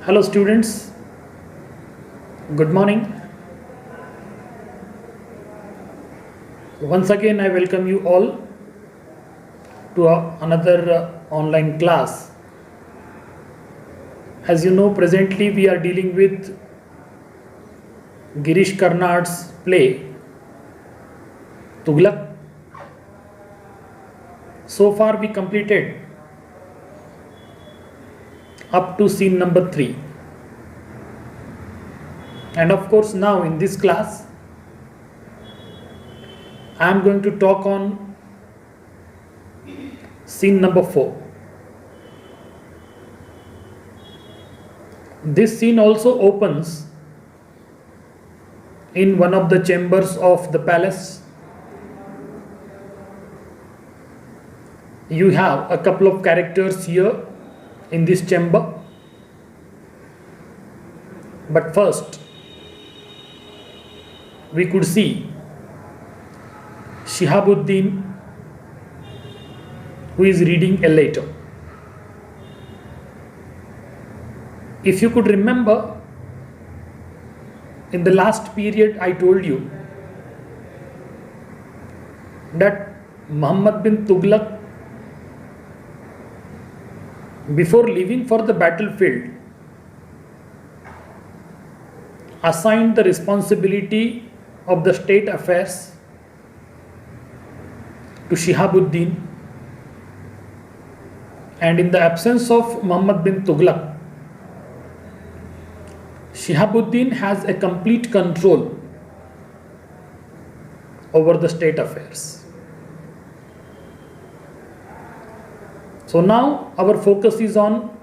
Hello students, good morning. Once again I welcome you all to another online class. As you know, presently we are dealing with Girish Karnad's play Tughlaq. So far we completed up to scene number 3. And of course now in this class I am going to talk on scene number 4. This scene also opens in one of the chambers of the palace. You have a couple of characters here in this chamber. But first, we could see Shihabuddin, who is reading a letter. If you could remember, in the last period I told you that Muhammad bin Tughlaq, before leaving for the battlefield, assigned the responsibility of the state affairs to Shihabuddin, and in the absence of Muhammad bin Tughlaq, Shihabuddin has a complete control over the state affairs. So now our focus is on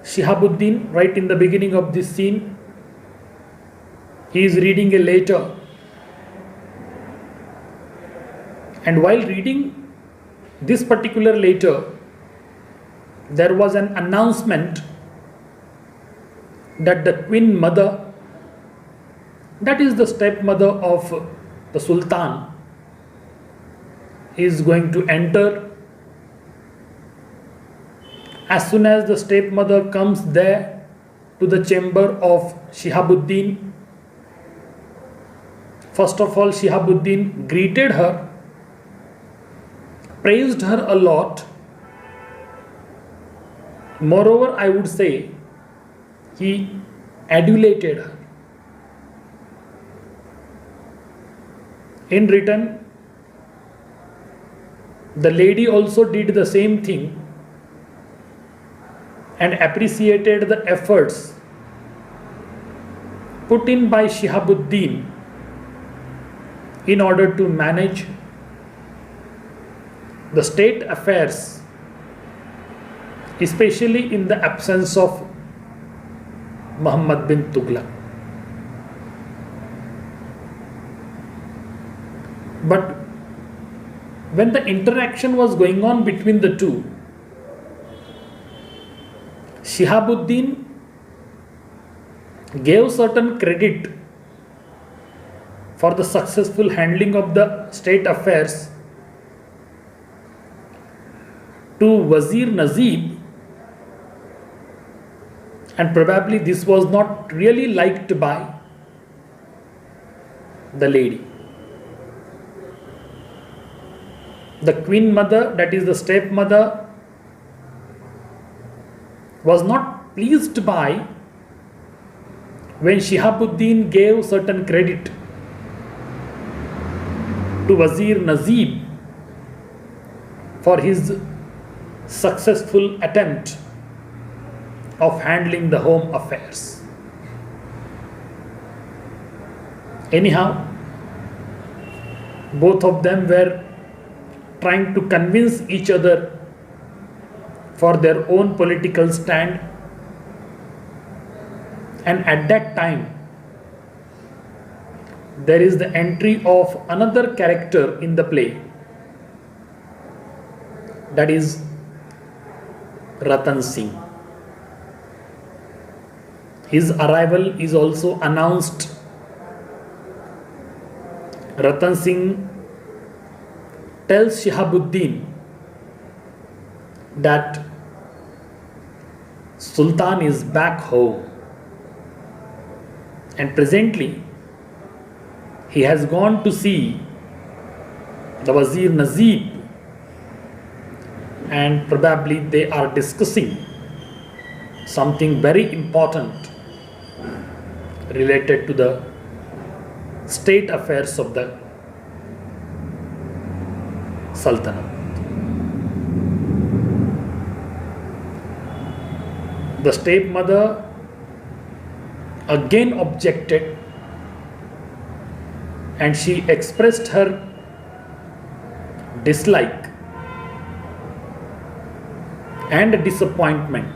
Shihabuddin. Right in the beginning of this scene, he is reading a letter, and while reading this particular letter, there was an announcement that the queen mother, that is the stepmother of the Sultan, is going to enter. As soon as the stepmother comes there to the chamber of Shihabuddin, first of all Shihabuddin greeted her, praised her a lot. Moreover, I would say he adulated her. In return, the lady also did the same thing and appreciated the efforts put in by Shihabuddin in order to manage the state affairs, especially in the absence of Muhammad bin Tughlaq. But when the interaction was going on between the two, Shihabuddin gave certain credit for the successful handling of the state affairs to Wazir Nazib, and probably this was not really liked by the lady. The queen mother, that is the stepmother, was not pleased by when Shihabuddin gave certain credit to Wazir Nazib for his successful attempt of handling the home affairs. Anyhow, both of them were trying to convince each other for their own political stand, and at that time there is the entry of another character in the play, that is Ratan Singh. His arrival is also announced. Ratan Singh tells Shihabuddin that Sultan is back home, and presently he has gone to see the Wazir Najib, and probably they are discussing something very important related to the state affairs of the Sultanate. The stepmother again objected, and she expressed her dislike and disappointment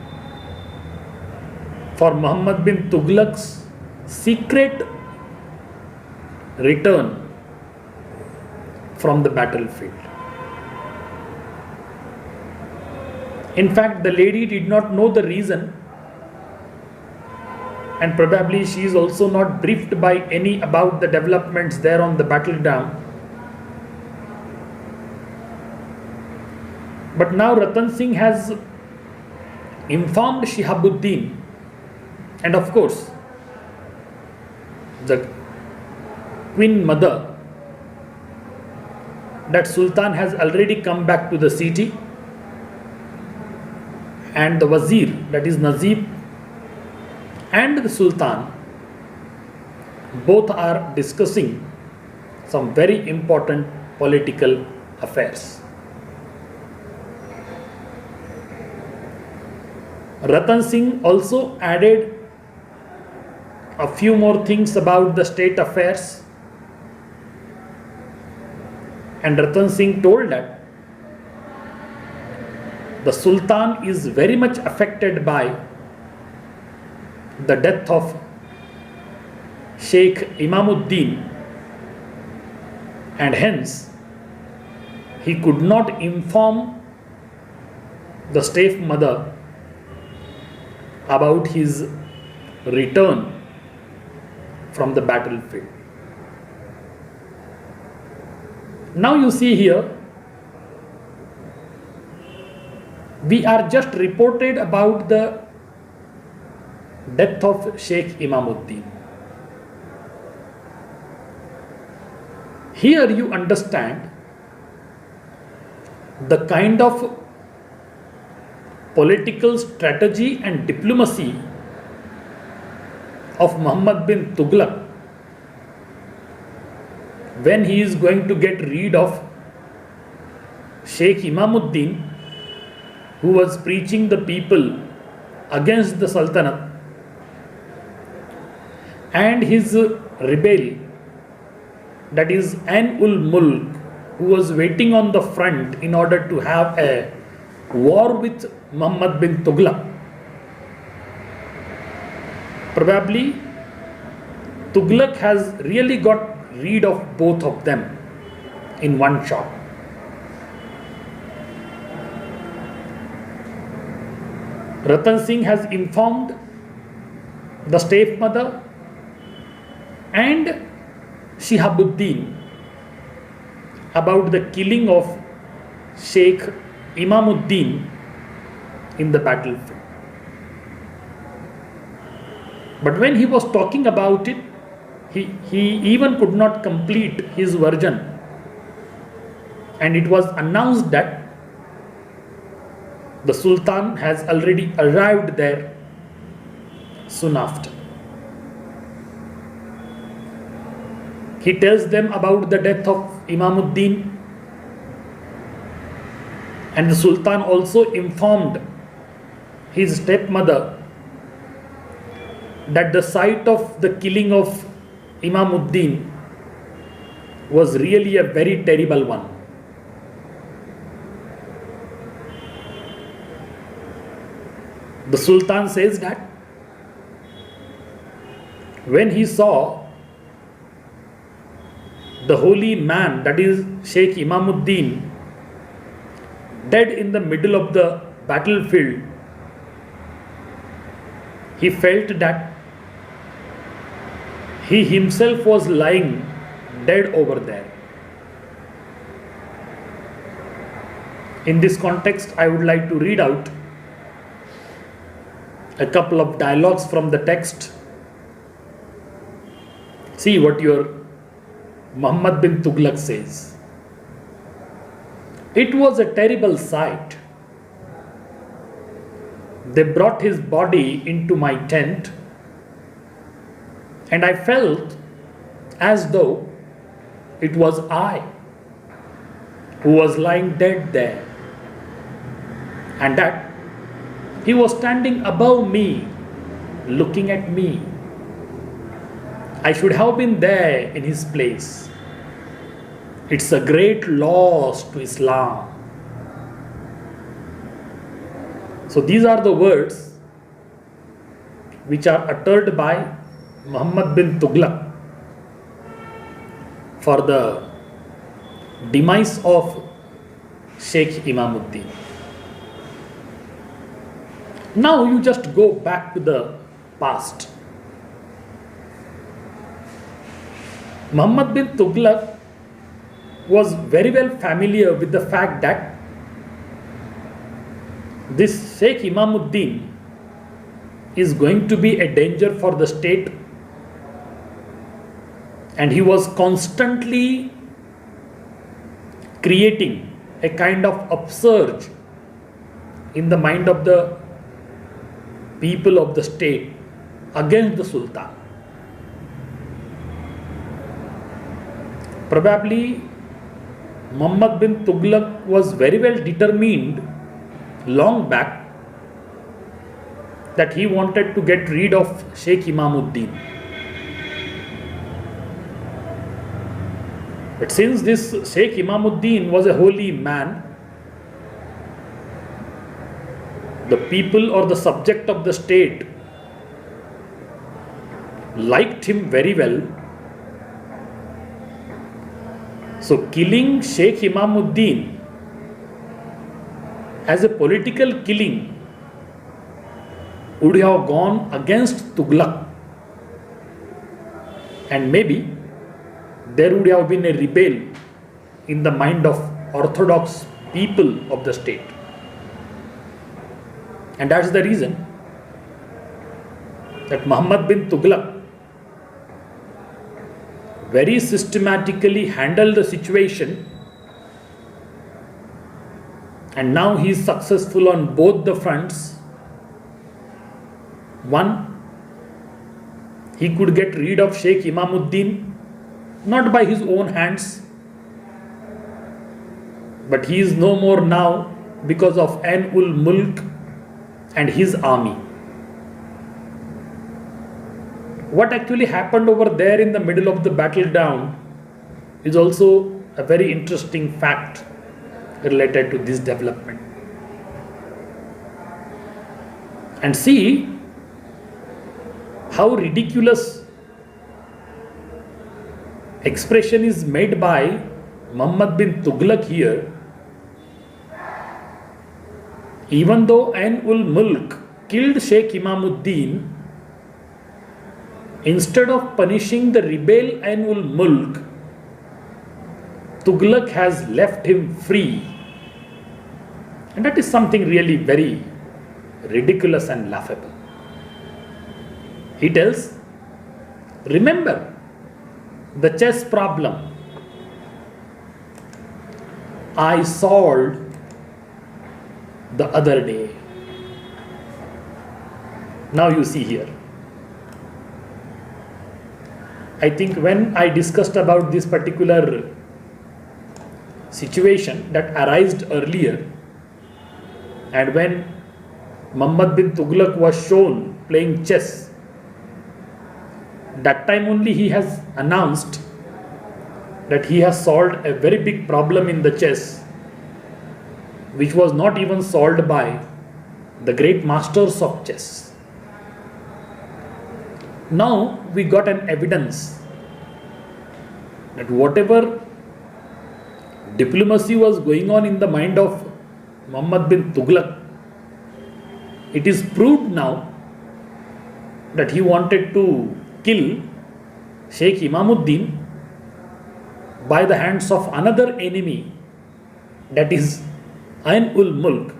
for Muhammad bin Tughlaq's secret return from the battlefield. In fact, the lady did not know the reason, and probably she is also not briefed by any about the developments there on the battleground. But now Ratan Singh has informed Shihabuddin, and of course the Queen Mother, that Sultan has already come back to the city, and the Wazir, that is Najib, and the Sultan both are discussing some very important political affairs. Ratan Singh also added a few more things about the state affairs, and Ratan Singh told that the Sultan is very much affected by the death of Sheikh Imamuddin, and hence he could not inform the stepmother about his return from the battlefield. Now you see here, we are just reported about the death of Sheikh Imamuddin. Here you understand the kind of political strategy and diplomacy of Muhammad bin Tughlaq when he is going to get rid of Sheikh Imamuddin, who was preaching the people against the Sultanate, and his rebel, that is Ain-ul Mulk, who was waiting on the front in order to have a war with Muhammad bin Tughlaq. Probably Tughlaq has really got rid of both of them in one shot. Ratan Singh has informed the stepmother and Shihabuddin about the killing of Sheikh Imamuddin in the battlefield. But when he was talking about it, he even could not complete his version, and it was announced that the Sultan has already arrived there soon after. He tells them about the death of Imamuddin, and the Sultan also informed his stepmother that the sight of the killing of Imamuddin was really a very terrible one. The Sultan says that when he saw the holy man, that is Sheikh Imamuddin, dead in the middle of the battlefield, he felt that he himself was lying dead over there. In this context, I would like to read out a couple of dialogues from the text. See what your Muhammad bin Tughlaq says. It was a terrible sight. They brought his body into my tent, and I felt as though it was I who was lying dead there, and that he was standing above me, looking at me. I should have been there in his place. It's a great loss to Islam. So these are the words which are uttered by Muhammad bin Tughlaq for the demise of Sheikh Imamuddin. Now you just go back to the past. Muhammad bin Tughlaq was very well familiar with the fact that this Sheikh Imamuddin is going to be a danger for the state, and he was constantly creating a kind of upsurge in the mind of the people of the state against the Sultan. Probably Muhammad bin Tughlaq was very well determined long back that he wanted to get rid of Sheikh Imamuddin. But since this Sheikh Imamuddin was a holy man, the people or the subject of the state liked him very well. So killing Sheikh Imamuddin as a political killing would have gone against Tughlaq, and maybe there would have been a rebellion in the mind of orthodox people of the state. And that's the reason that Muhammad bin Tughlaq very systematically handled the situation, and now he is successful on both the fronts. One, he could get rid of Sheikh Imamuddin not by his own hands, but he is no more now because of Ain-ul-Mulk and his army. What actually happened over there in the middle of the battleground is also a very interesting fact related to this development. And see how ridiculous expression is made by Muhammad bin Tughlaq here. Even though Ain-ul-Mulk killed Sheikh Imamuddin, instead of punishing the rebel Ain-ul-Mulk, Tughlaq has left him free. And that is something really very ridiculous and laughable. He tells, remember the chess problem I solved the other day. Now you see here, I think when I discussed about this particular situation that arose earlier, and when Muhammad bin Tughlaq was shown playing chess, that time only he has announced that he has solved a very big problem in the chess, which was not even solved by the great masters of chess. Now we got an evidence that whatever diplomacy was going on in the mind of Muhammad bin Tughlaq, it is proved now that he wanted to kill Sheikh Imamuddin by the hands of another enemy, that is Ain-ul-Mulk,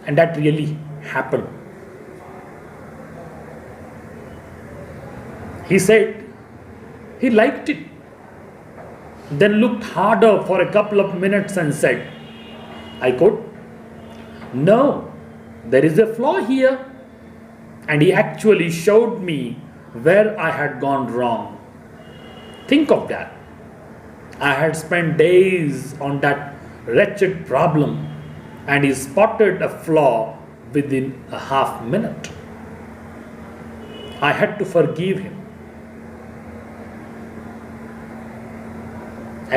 and that really happened. He said he liked it, then looked harder for a couple of minutes and said, I quote, "No, there is a flaw here." And he actually showed me where I had gone wrong. Think of that. I had spent days on that wretched problem, and he spotted a flaw within a half minute. I had to forgive him.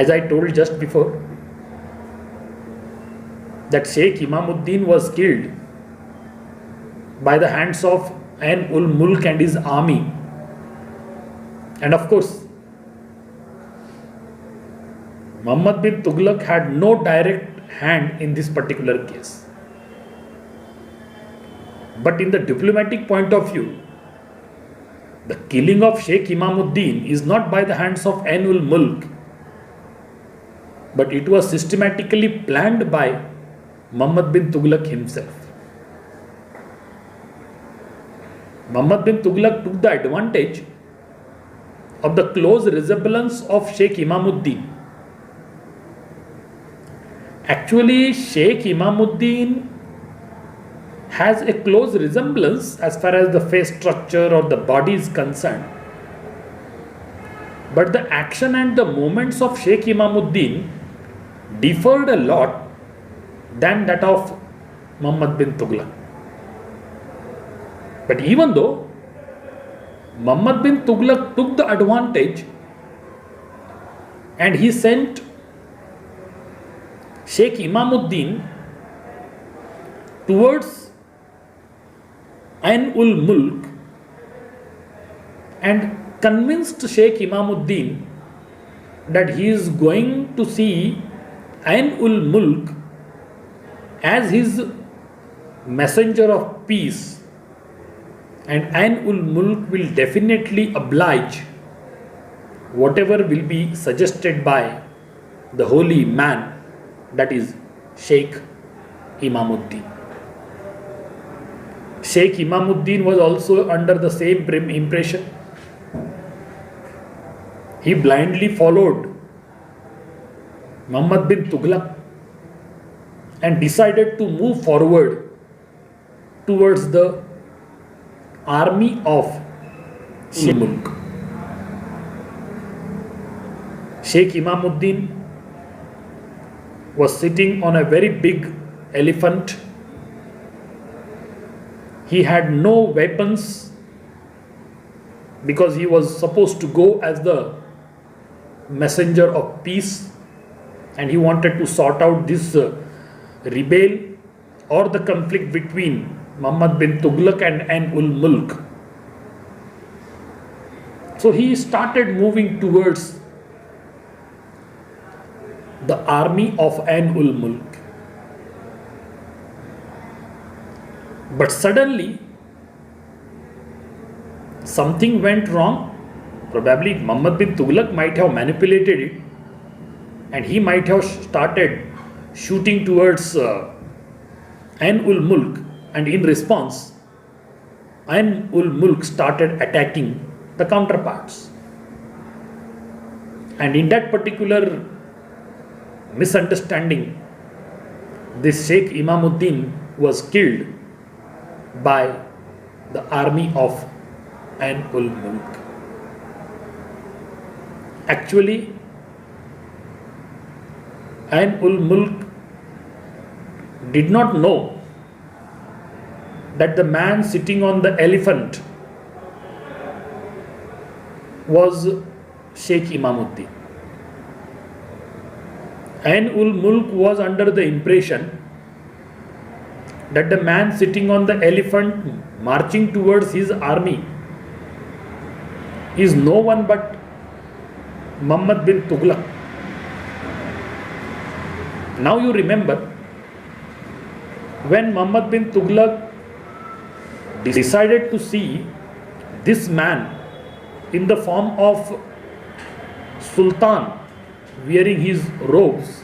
As I told just before, that Sheikh Imamuddin was killed by the hands of Ain ul Mulk and his army. And of course, Muhammad bin Tughlaq had no direct hand in this particular case. But in the diplomatic point of view, the killing of Sheikh Imamuddin is not by the hands of Ain ul Mulk, but it was systematically planned by Muhammad bin Tughlaq himself. Muhammad bin Tughlaq took the advantage of the close resemblance of Sheikh Imamuddin. Actually, Sheikh Imamuddin has a close resemblance as far as the face structure or the body is concerned. But the action and the movements of Sheikh Imamuddin differed a lot than that of Muhammad bin Tughlaq. But even though Muhammad bin Tughlaq took the advantage and he sent Sheikh Imamuddin towards Ain ul Mulk and convinced Sheikh Imamuddin that he is going to see Ain ul Mulk as his messenger of peace, and Ain ul Mulk will definitely oblige whatever will be suggested by the holy man, that is Sheikh Imamuddin. Sheikh Imamuddin was also under the same impression. He blindly followed Muhammad bin Tughlaq and decided to move forward towards the army of Sheikh Mulk. Sheikh Imamuddin was sitting on a very big elephant. He had no weapons because he was supposed to go as the messenger of peace, and he wanted to sort out this rebel or the conflict between Muhammad bin Tughlaq and Ain ul Mulk. So he started moving towards the army of Ain ul Mulk. But suddenly something went wrong. Probably Muhammad bin Tughlaq might have manipulated it, and he might have started shooting towards Ain ul Mulk, and in response Ain ul Mulk started attacking the counterparts. And in that particular misunderstanding, this Sheikh Imamuddin was killed by the army of Ain ul Mulk. Actually, Ain ul Mulk did not know that the man sitting on the elephant was Sheikh Imamuddin. Ain ul Mulk was under the impression that the man sitting on the elephant marching towards his army is no one but Muhammad bin Tughlaq. Now you remember, when Muhammad bin Tughlaq decided to see this man in the form of Sultan wearing his robes,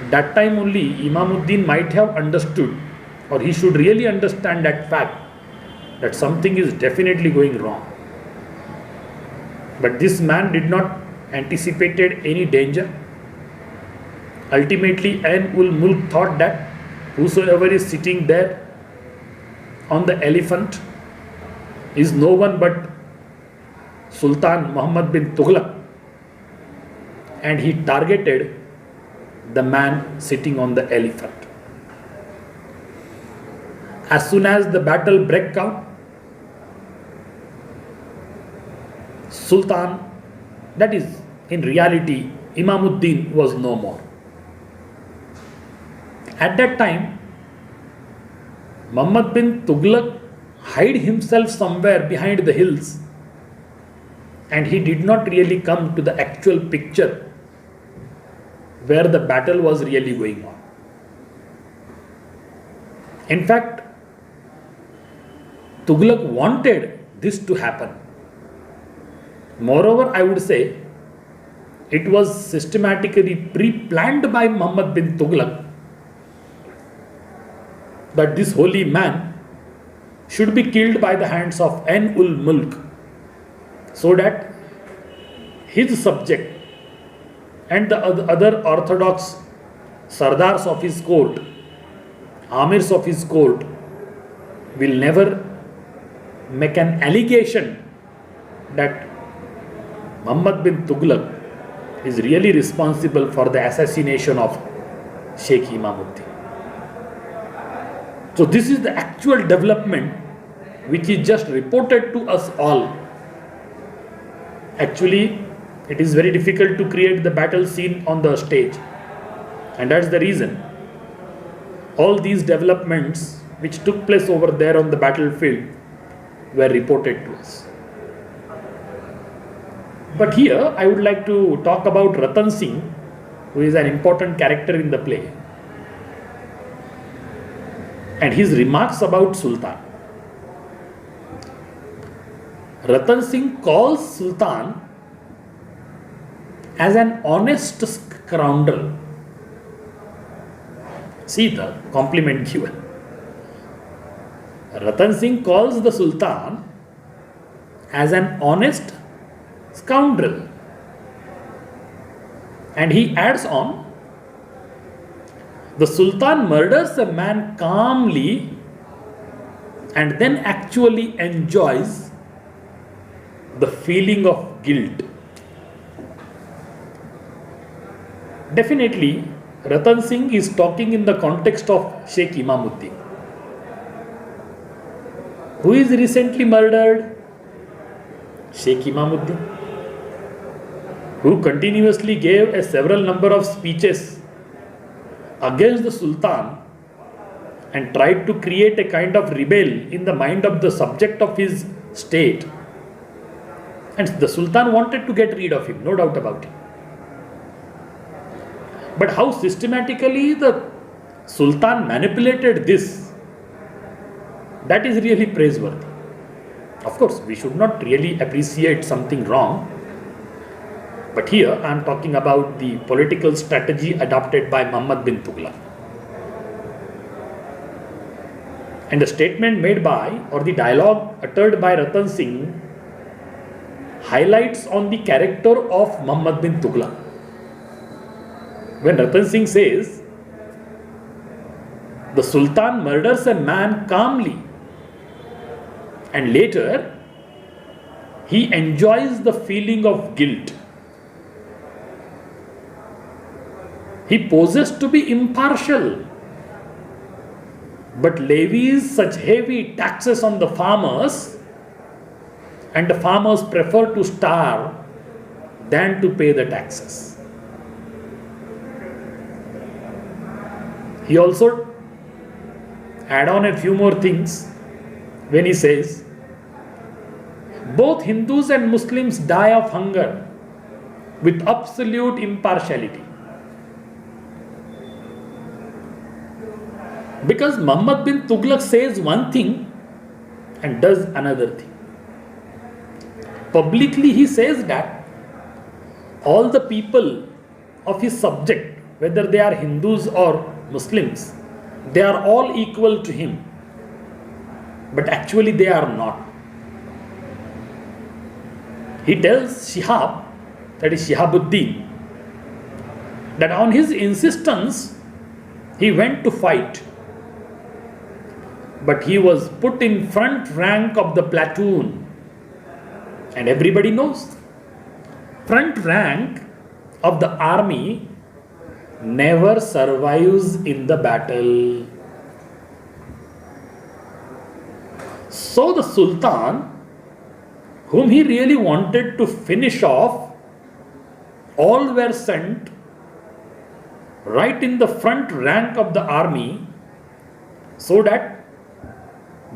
that time only Imamuddin might have understood, or he should really understand that fact, that something is definitely going wrong. But this man did not anticipated any danger. Ultimately, Ain-ul-Mulk thought that whosoever is sitting there on the elephant is no one but Sultan Muhammad bin Tughlaq, and he targeted the man sitting on the elephant. As soon as the battle broke out, Sultan, that is in reality Imamuddin, was no more. At that time, Muhammad bin Tughlaq hid himself somewhere behind the hills, and he did not really come to the actual picture where the battle was really going on. In fact, Tughlaq wanted this to happen. Moreover, I would say it was systematically pre-planned by Muhammad bin Tughlaq that this holy man should be killed by the hands of Ain-ul-Mulk, so that his subject and the other orthodox sardars of his court, amirs of his court, will never make an allegation that Muhammad bin Tughlaq is really responsible for the assassination of Sheikh Imamuddin. So this is the actual development which is just reported to us all. Actually, it is very difficult to create the battle scene on the stage, and that's the reason all these developments which took place over there on the battlefield were reported to us. But here I would like to talk about Ratan Singh, who is an important character in the play, and his remarks about Sultan. Ratan Singh calls Sultan as an honest scoundrel. See the compliment given. Ratan Singh calls the Sultan as an honest scoundrel. And he adds on, the Sultan murders a man calmly and then actually enjoys the feeling of guilt. Definitely, Ratan Singh is talking in the context of Sheikh Imamuddin, who is recently murdered. Sheikh Imamuddin, who continuously gave a several number of speeches against the Sultan and tried to create a kind of rebel in the mind of the subject of his state. And the Sultan wanted to get rid of him, no doubt about it. But how systematically the Sultan manipulated this, that is really praiseworthy. Of course, we should not really appreciate something wrong, but here I am talking about the political strategy adopted by Muhammad bin Tughlaq. And the statement made by, or the dialogue uttered by Ratan Singh highlights on the character of Muhammad bin Tughlaq. When Ratan Singh says, the Sultan murders a man calmly and later he enjoys the feeling of guilt. He poses to be impartial, but levies such heavy taxes on the farmers, and the farmers prefer to starve than to pay the taxes. He also add on a few more things when he says, both Hindus and Muslims die of hunger with absolute impartiality. Because Muhammad bin Tughlaq says one thing and does another thing. Publicly he says that all the people of his subject, whether they are Hindus or Muslims, they are all equal to him. But actually they are not. he tells Shihab, that is Shihabuddin, that on his insistence he went to fight, but he was put in front rank of the platoon. And everybody knows, front rank of the army never survives in the battle. So the Sultan, whom he really wanted to finish off, all were sent right in the front rank of the army so that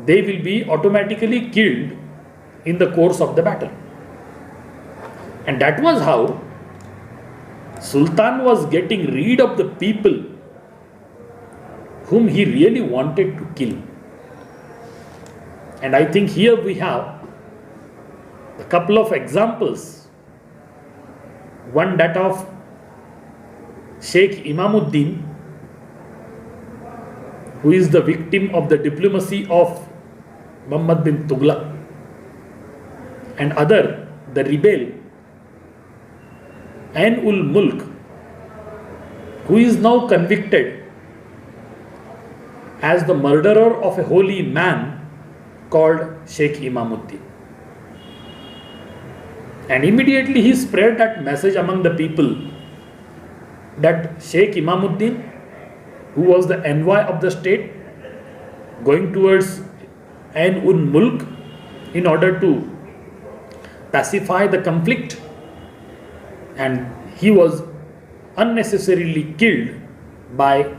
they will be automatically killed in the course of the battle. And that was how Sultan was getting rid of the people whom he really wanted to kill. And I think here we have a couple of examples. One, that of Sheikh Imamuddin, who is the victim of the diplomacy of Muhammad bin Tughlaq, and other, the rebel Ain-ul-Mulk, who is now convicted as the murderer of a holy man called Sheikh Imamuddin. And immediately he spread that message among the people that Sheikh Imamuddin, who was the envoy of the state, going towards Ain-ul-Mulk in order to pacify the conflict, and he was unnecessarily killed by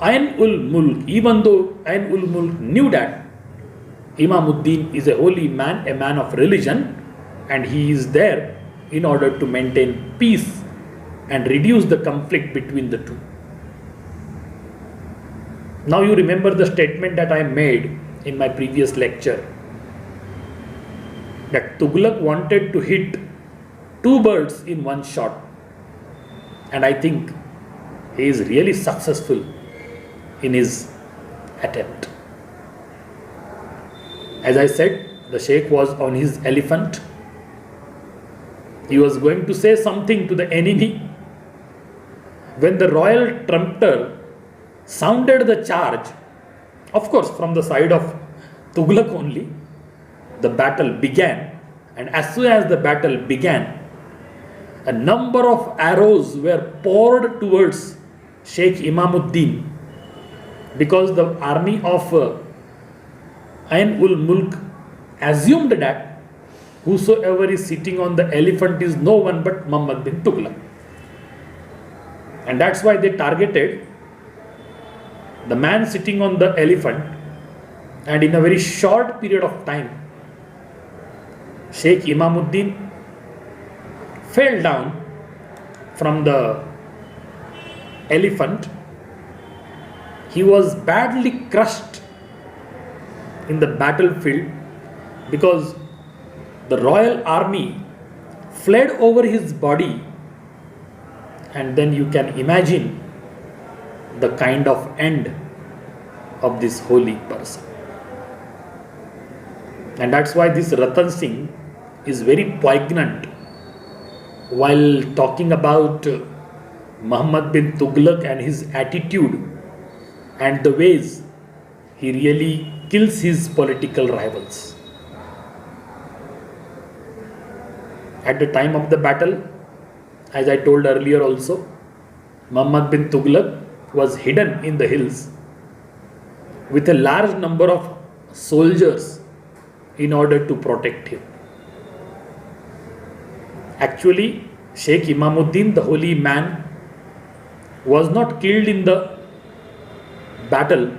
Ain-ul-Mulk, even though Ain-ul-Mulk knew that Imamuddin is a holy man, a man of religion, and he is there in order to maintain peace and reduce the conflict between the two. Now you remember the statement that I made in my previous lecture, that Tughlaq wanted to hit two birds in one shot, and I think he is really successful in his attempt. As I said, the Sheikh was on his elephant. He was going to say something to the enemy when the royal trumpeter sounded the charge. Of course, from the side of Tughlaq only, the battle began, and as soon as the battle began, a number of arrows were poured towards Sheikh Imamuddin, because the army of Ain-ul-Mulk assumed that whosoever is sitting on the elephant is no one but Muhammad bin Tughlaq. And that's why they targeted the man sitting on the elephant, and in a very short period of time, Sheikh Imamuddin fell down from the elephant. He was badly crushed in the battlefield because the royal army fled over his body, and then you can imagine the kind of end of this holy person. And that's why this Ratan Singh is very poignant while talking about Muhammad bin Tughlaq and his attitude and the ways he really kills his political rivals. At the time of the battle, as I told earlier also, Muhammad bin Tughlaq was hidden in the hills with a large number of soldiers in order to protect him. Actually, Sheikh Imamuddin, the holy man, was not killed in the battle,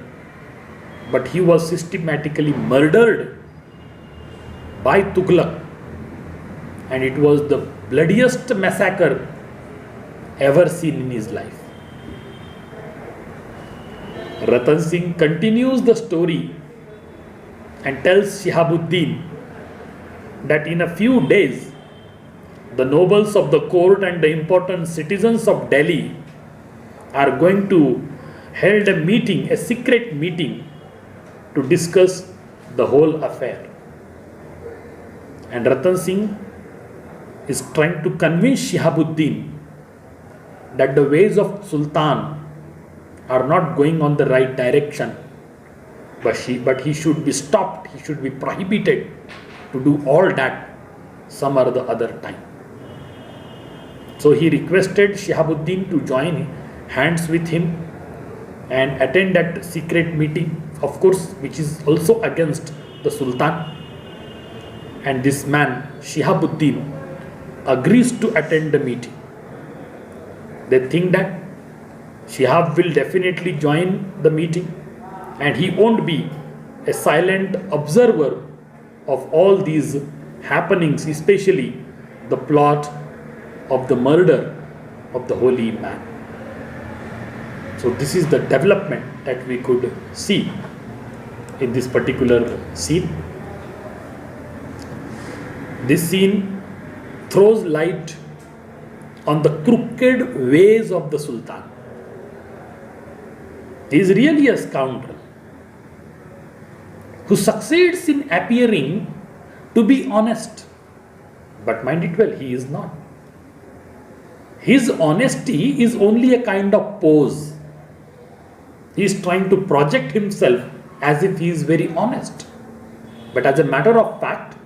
but he was systematically murdered by Tughlaq, and it was the bloodiest massacre ever seen in his life. Ratan Singh continues the story and tells Shihabuddin that in a few days, the nobles of the court and the important citizens of Delhi are going to hold a meeting, a secret meeting, to discuss the whole affair. And Ratan Singh is trying to convince Shihabuddin that the ways of Sultan are not going on the right direction, but he should be stopped, he should be prohibited to do all that some or the other time. So he requested Shihabuddin to join hands with him and attend that secret meeting, of course, which is also against the Sultan. And this man, Shihabuddin, agrees to attend the meeting. They think that Shihab will definitely join the meeting and he won't be a silent observer of all these happenings, especially the plot of the murder of the holy man. So this is the development that we could see in this particular scene. This scene throws light on the crooked ways of the Sultan. He is really a scoundrel who succeeds in appearing to be honest. But mind it well, he is not. His honesty is only a kind of pose. He is trying to project himself as if he is very honest. But as a matter of fact,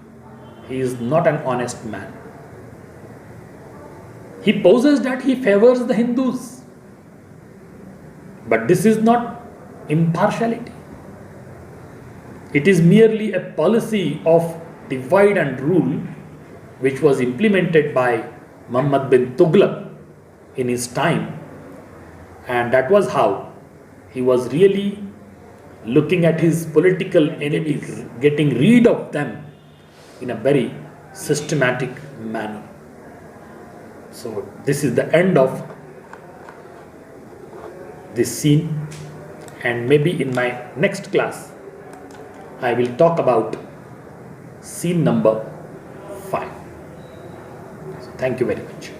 he is not an honest man. He poses that he favors the Hindus. But this is not impartiality. It is merely a policy of divide and rule which was implemented by Muhammad bin Tughlaq in his time, and that was how he was really looking at his political enemies, getting rid of them in a very systematic manner. So this is the end of this scene, and maybe in my next class I will talk about scene number 5. So thank you very much.